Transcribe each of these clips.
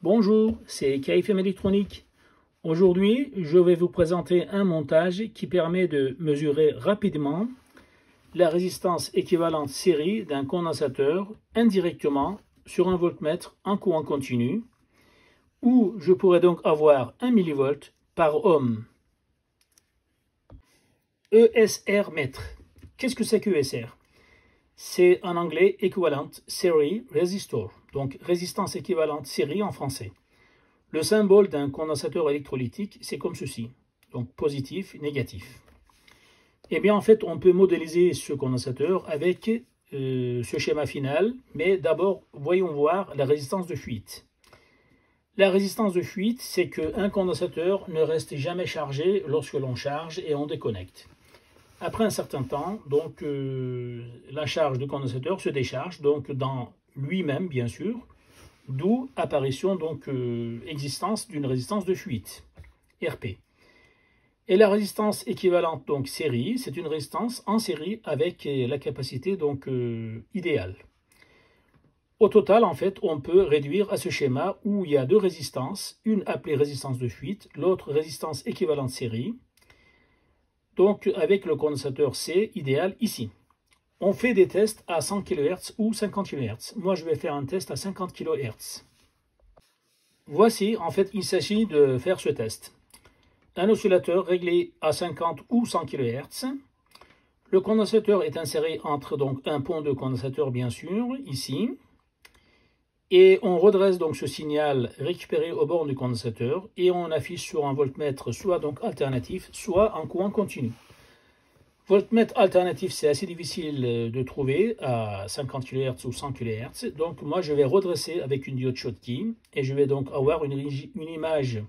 Bonjour, c'est KFM Électronique. Aujourd'hui, je vais vous présenter un montage qui permet de mesurer rapidement la résistance équivalente série d'un condensateur indirectement sur un voltmètre en courant continu, où je pourrais donc avoir 1 mV par ohm. ESR mètre. Qu'est-ce que c'est que ESR? C'est en anglais Equivalent Series Resistor, donc résistance équivalente série en français. Le symbole d'un condensateur électrolytique, c'est comme ceci, donc positif, négatif. Eh bien, en fait, on peut modéliser ce condensateur avec ce schéma final, mais d'abord, voyons voir la résistance de fuite. La résistance de fuite, c'est qu'un condensateur ne reste jamais chargé lorsque l'on charge et on déconnecte. Après un certain temps, donc, la charge du condensateur se décharge donc dans lui-même, bien sûr, d'où apparition, donc, existence d'une résistance de fuite, RP. Et la résistance équivalente, donc série, c'est une résistance en série avec la capacité donc idéale. Au total, en fait, on peut réduire à ce schéma où il y a deux résistances, une appelée résistance de fuite, l'autre résistance équivalente série, donc avec le condensateur C idéal ici. On fait des tests à 100 kHz ou 50 kHz. Moi, je vais faire un test à 50 kHz. Voici, en fait, il s'agit de faire ce test. Un oscillateur réglé à 50 ou 100 kHz. Le condensateur est inséré entre donc un pont de condensateur, bien sûr, ici. Et on redresse donc ce signal récupéré au bord du condensateur et on affiche sur un voltmètre soit donc alternatif, soit en courant continu. Voltmètre alternatif, c'est assez difficile de trouver à 50 kHz ou 100 kHz. Donc moi, je vais redresser avec une diode Schottky et je vais donc avoir une image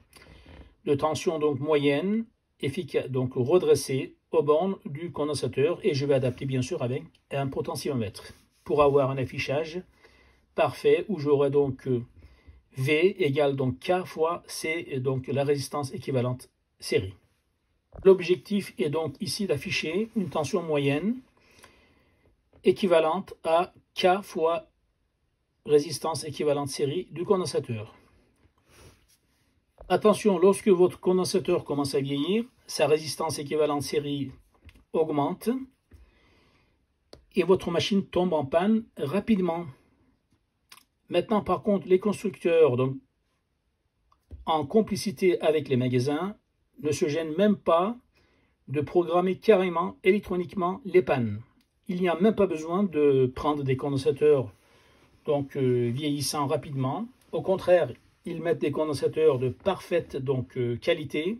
de tension donc moyenne, efficace, donc redressée aux bornes du condensateur et je vais adapter bien sûr avec un potentiomètre pour avoir un affichage parfait où j'aurai donc V égale donc K fois C, donc la résistance équivalente série. L'objectif est donc ici d'afficher une tension moyenne équivalente à K fois résistance équivalente série du condensateur. Attention, lorsque votre condensateur commence à vieillir, sa résistance équivalente série augmente et votre machine tombe en panne rapidement. Maintenant, par contre, les constructeurs, donc, en complicité avec les magasins, ne se gênent même pas de programmer carrément électroniquement les pannes. Il n'y a même pas besoin de prendre des condensateurs donc, vieillissants rapidement. Au contraire, ils mettent des condensateurs de parfaite donc, qualité.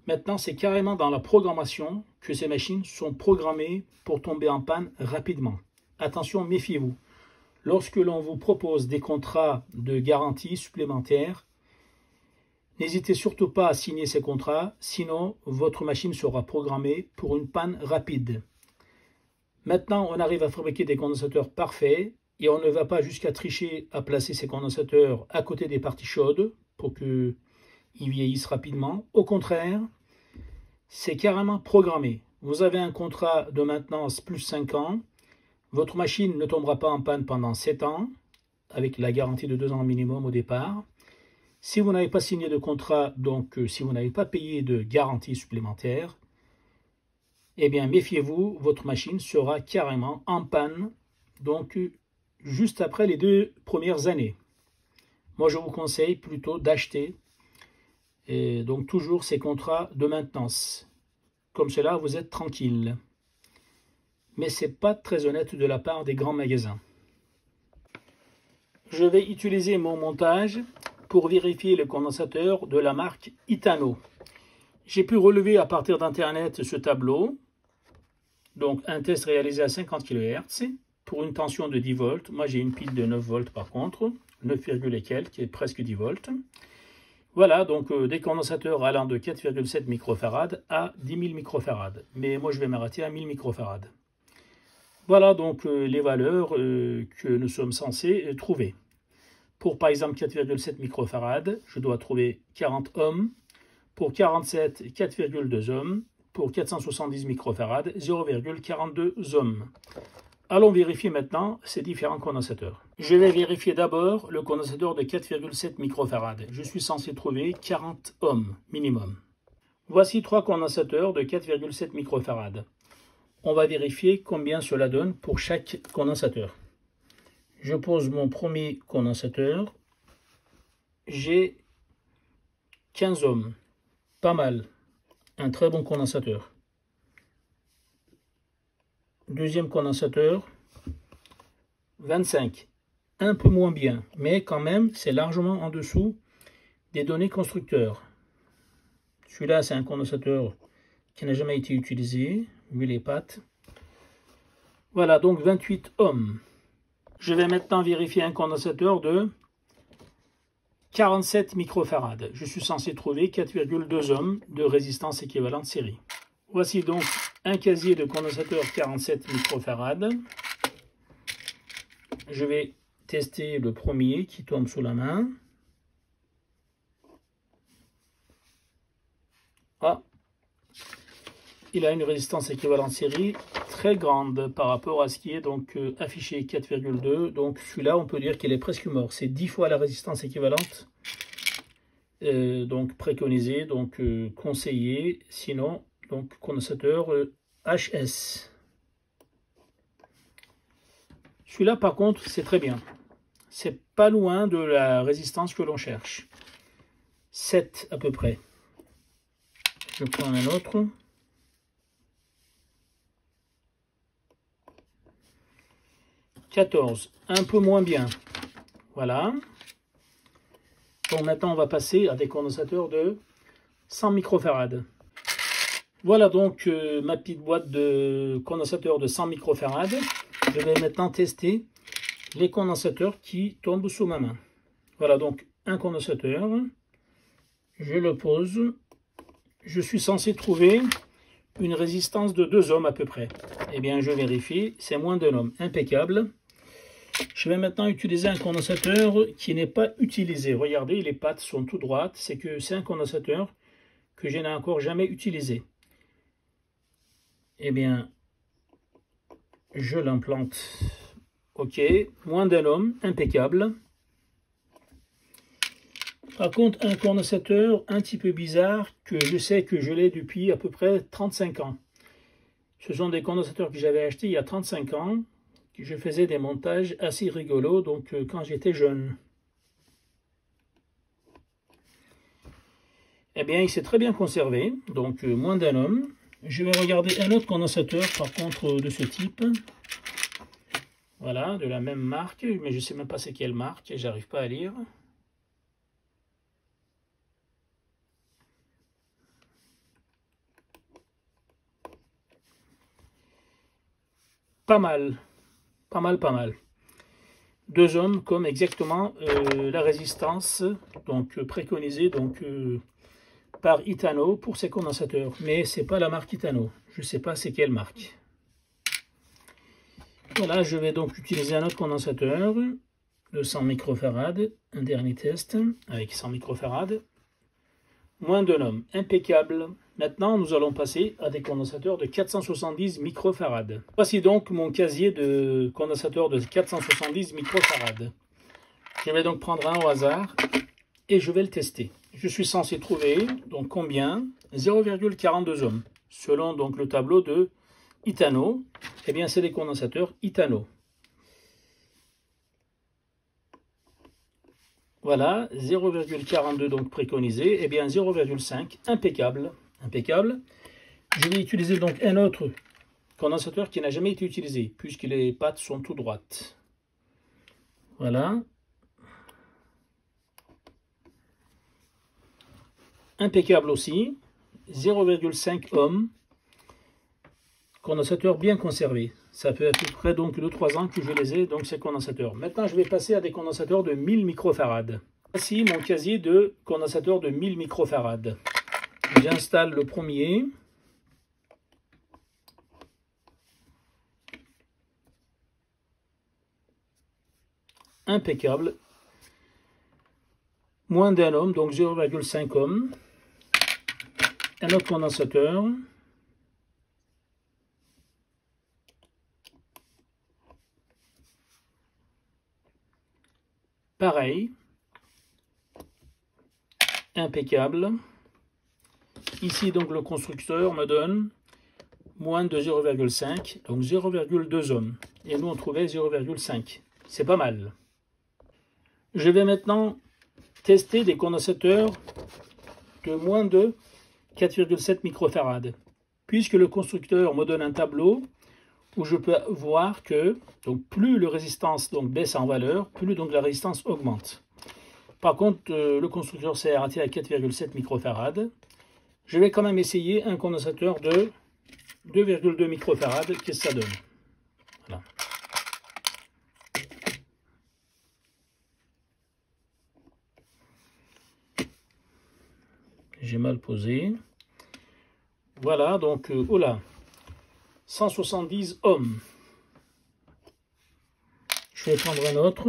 Maintenant, c'est carrément dans la programmation que ces machines sont programmées pour tomber en panne rapidement. Attention, méfiez-vous. Lorsque l'on vous propose des contrats de garantie supplémentaires, n'hésitez surtout pas à signer ces contrats, sinon votre machine sera programmée pour une panne rapide. Maintenant, on arrive à fabriquer des condensateurs parfaits et on ne va pas jusqu'à tricher à placer ces condensateurs à côté des parties chaudes pour qu'ils vieillissent rapidement. Au contraire, c'est carrément programmé. Vous avez un contrat de maintenance plus 5 ans. Votre machine ne tombera pas en panne pendant 7 ans, avec la garantie de 2 ans minimum au départ. Si vous n'avez pas signé de contrat, donc si vous n'avez pas payé de garantie supplémentaire, eh bien méfiez-vous, votre machine sera carrément en panne, donc juste après les 2 premières années. Moi, je vous conseille plutôt d'acheter donc toujours ces contrats de maintenance. Comme cela, vous êtes tranquille. Mais ce n'est pas très honnête de la part des grands magasins. Je vais utiliser mon montage pour vérifier le condensateur de la marque Itano. J'ai pu relever à partir d'internet ce tableau, donc un test réalisé à 50 kHz pour une tension de 10 volts. Moi j'ai une pile de 9 volts par contre, 9, et quelques, qui est presque 10 volts. Voilà, donc des condensateurs allant de 4,7 microfarad à 10 000 microfarad. Mais moi je vais m'arrêter à 1000 microfarad. Voilà donc les valeurs que nous sommes censés trouver. Pour par exemple 4,7 microfarad, je dois trouver 40 ohms. Pour 47, 4,2 ohms. Pour 470 microfarad, 0,42 ohms. Allons vérifier maintenant ces différents condensateurs. Je vais vérifier d'abord le condensateur de 4,7 microfarad. Je suis censé trouver 40 ohms minimum. Voici 3 condensateurs de 4,7 microfarad. On va vérifier combien cela donne pour chaque condensateur. Je pose mon premier condensateur. J'ai 15 ohms. Pas mal. Un très bon condensateur. Deuxième condensateur, 25. Un peu moins bien, mais quand même, c'est largement en dessous des données constructeurs. Celui-là, c'est un condensateur qui n'a jamais été utilisé, vu les pattes. Voilà, donc 28 ohms. Je vais maintenant vérifier un condensateur de 47 microfarad. Je suis censé trouver 4,2 ohms de résistance équivalente série. Voici donc un casier de condensateur 47 microfarad. Je vais tester le premier qui tombe sous la main. Ah, il a une résistance équivalente série très grande par rapport à ce qui est donc affiché 4,2. Donc celui-là, on peut dire qu'il est presque mort. C'est 10 fois la résistance équivalente. Donc préconisé, donc conseillé. Sinon, donc condensateur HS. Celui-là, par contre, c'est très bien. C'est pas loin de la résistance que l'on cherche. 7 à peu près. Je prends un autre. « 14, un peu moins bien. Voilà. Donc maintenant, on va passer à des condensateurs de 100 microfarad. Voilà donc ma petite boîte de condensateurs de 100 microfarad. Je vais maintenant tester les condensateurs qui tombent sous ma main. Voilà donc un condensateur. Je le pose. Je suis censé trouver une résistance de 2 ohms à peu près. Eh bien, je vérifie, c'est moins d'un ohm. Impeccable. Je vais maintenant utiliser un condensateur qui n'est pas utilisé. Regardez, les pattes sont tout droites. C'est que c'est un condensateur que je n'ai encore jamais utilisé. Eh bien, je l'implante. Ok, moins d'un ohm, impeccable. Par contre, un condensateur un petit peu bizarre, que je sais que je l'ai depuis à peu près 35 ans. Ce sont des condensateurs que j'avais achetés il y a 35 ans. Je faisais des montages assez rigolos, donc quand j'étais jeune. Eh bien, il s'est très bien conservé, donc moins d'un ohm. Je vais regarder un autre condensateur, par contre, de ce type. Voilà, de la même marque, mais je ne sais même pas c'est quelle marque, j'arrive pas à lire. Pas mal, pas mal, pas mal. 2 ohms comme exactement la résistance donc préconisée donc, par Itano pour ces condensateurs. Mais c'est pas la marque Itano. Je ne sais pas c'est quelle marque. Voilà, je vais donc utiliser un autre condensateur de 100 microfarad. Un dernier test avec 100 microfarad. Moins d'un ohm. Impeccable. Maintenant, nous allons passer à des condensateurs de 470 microfarad. Voici donc mon casier de condensateur de 470 microfarad. Je vais donc prendre un au hasard et je vais le tester. Je suis censé trouver donc combien? 0,42 ohms. Selon donc le tableau de Itano, eh bien c'est des condensateurs Itano. Voilà, 0,42 donc préconisé, eh bien 0,5, impeccable. Impeccable. Je vais utiliser donc un autre condensateur qui n'a jamais été utilisé, puisque les pattes sont tout droites. Voilà. Impeccable aussi. 0,5 ohms. Condensateur bien conservé. Ça fait à peu près donc 2-3 ans que je les ai, donc ces condensateurs. Maintenant, je vais passer à des condensateurs de 1000 microfarad. Voici mon casier de condensateurs de 1000 microfarad. J'installe le premier. Impeccable. Moins d'un ohm, donc 0,5 ohm. Un autre condensateur. Pareil, impeccable. Ici, donc, le constructeur me donne moins de 0,5, donc 0,2 ohms. Et nous, on trouvait 0,5. C'est pas mal. Je vais maintenant tester des condensateurs de moins de 4,7 microfarad, puisque le constructeur me donne un tableau où je peux voir que donc, plus la résistance donc, baisse en valeur, plus donc, la résistance augmente. Par contre, le constructeur s'est arrêté à 4,7 microfarad. Je vais quand même essayer un condensateur de 2,2 microfarad. Qu'est-ce que ça donne? Voilà. J'ai mal posé. Voilà, donc, oh là, 170 ohms. Je vais prendre un autre.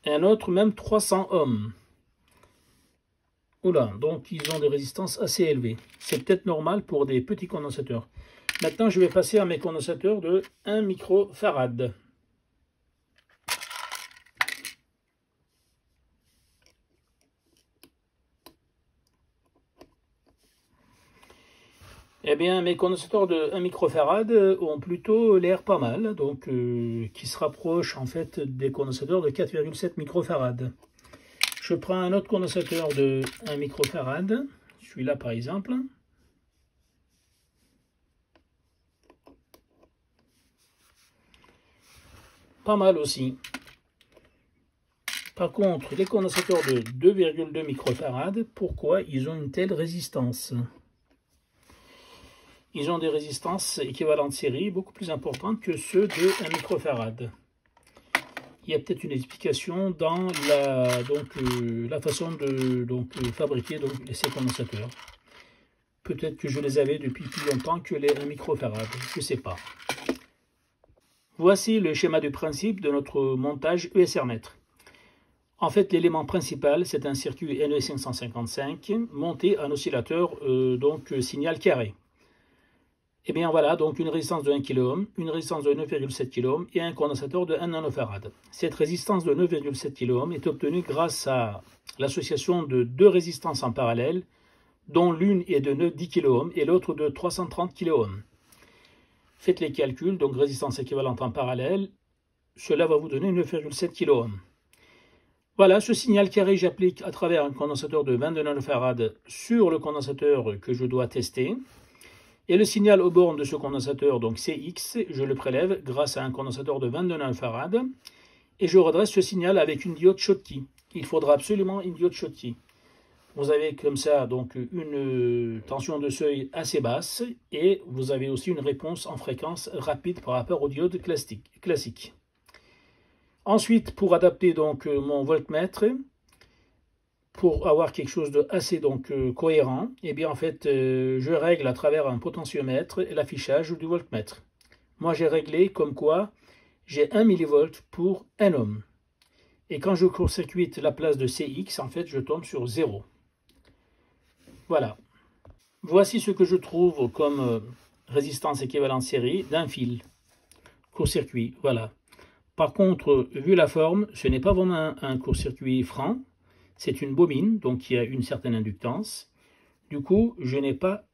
Et un autre, même 300 ohms. Oula, donc ils ont des résistances assez élevées. C'est peut-être normal pour des petits condensateurs. Maintenant, je vais passer à mes condensateurs de 1 microfarad. Eh bien, mes condensateurs de 1 microfarad ont plutôt l'air pas mal, donc qui se rapprochent en fait des condensateurs de 4,7 microfarad. Je prends un autre condensateur de 1 microfarad, celui-là par exemple. Pas mal aussi. Par contre, les condensateurs de 2,2 microfarad, pourquoi ils ont une telle résistance? Ils ont des résistances équivalentes série beaucoup plus importantes que ceux de 1 microfarad. Il y a peut-être une explication dans la façon de fabriquer ces condensateurs. Peut-être que je les avais depuis plus longtemps que les 1 microfarad, je ne sais pas. Voici le schéma du principe de notre montage ESR mètre. En fait, l'élément principal, c'est un circuit NE555 monté à un oscillateur signal carré. Et bien voilà, donc une résistance de 1 kΩ, une résistance de 9,7 kΩ et un condensateur de 1 nanofarad. Cette résistance de 9,7 kΩ est obtenue grâce à l'association de deux résistances en parallèle, dont l'une est de 10 kΩ et l'autre de 330 kΩ. Faites les calculs, donc résistance équivalente en parallèle, cela va vous donner 9,7 kΩ. Voilà, ce signal carré, j'applique à travers un condensateur de 22 nanofarad sur le condensateur que je dois tester. Et le signal aux bornes de ce condensateur, donc CX, je le prélève grâce à un condensateur de 22 nanofarad et je redresse ce signal avec une diode Schottky. Il faudra absolument une diode Schottky. Vous avez comme ça donc une tension de seuil assez basse et vous avez aussi une réponse en fréquence rapide par rapport aux diodes classiques. Ensuite, pour adapter donc mon voltmètre, pour avoir quelque chose de assez cohérent, et bien en fait je règle à travers un potentiomètre l'affichage du voltmètre. Moi j'ai réglé comme quoi j'ai 1 mV pour 1 ohm. Et quand je court-circuite la place de CX, en fait je tombe sur 0. Voilà. Voici ce que je trouve comme résistance équivalente série d'un fil. Court-circuit, voilà. Par contre, vu la forme, ce n'est pas vraiment un court-circuit franc. C'est une bobine, donc qui a une certaine inductance. Du coup, je n'ai pas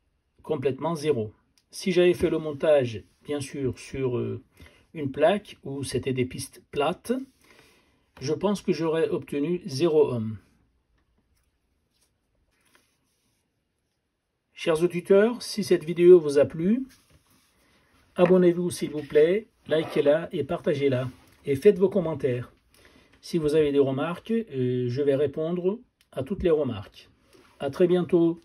complètement 0. Si j'avais fait le montage, bien sûr, sur une plaque où c'était des pistes plates, je pense que j'aurais obtenu 0 ohm. Chers auditeurs, si cette vidéo vous a plu, abonnez-vous s'il vous plaît, likez-la et partagez-la. Et faites vos commentaires. Si vous avez des remarques, je vais répondre à toutes les remarques. À très bientôt.